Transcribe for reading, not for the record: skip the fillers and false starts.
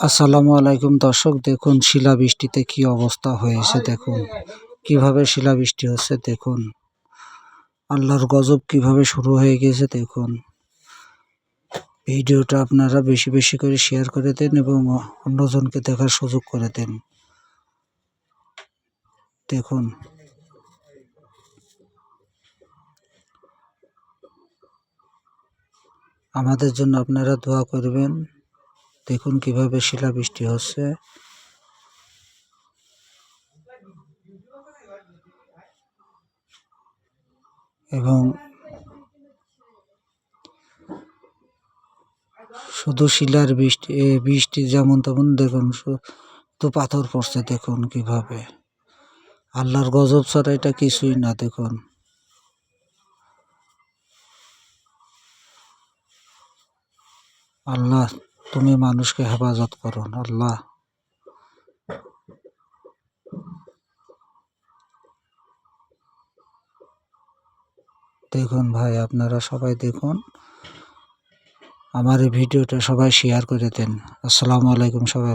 আসসালামু আলাইকুম দর্শক, দেখুন শিলাবৃষ্টিতে কি অবস্থা হয়েছে। দেখুন কিভাবে শিলাবৃষ্টি হচ্ছে। দেখুন আল্লাহর গজব কিভাবে শুরু হয়ে গেছে। দেখুন ভিডিওটা আপনারা বেশি বেশি করে শেয়ার করে দেন এবং অন্যজনকে দেখার সুযোগ করে দেন। দেখুন আমাদের জন্য আপনারা দোয়া করবেন। দেখুন কিভাবে শিলাবৃষ্টি হচ্ছে এবং শুধু শিলার বৃষ্টি যেমন তেমন। দেখুন তো পাথর পড়ছে। দেখুন কিভাবে আল্লাহর গজব ছাড়া এটা কিছুই না। দেখুন আল্লাহ, তুমি মানুষকে হেফাজত করুন আল্লাহ। দেখুন ভাই, আপনারা সবাই দেখুন, আমার এই ভিডিওটা সবাই শেয়ার করে দেন। আসসালামু আলাইকুম সবাই।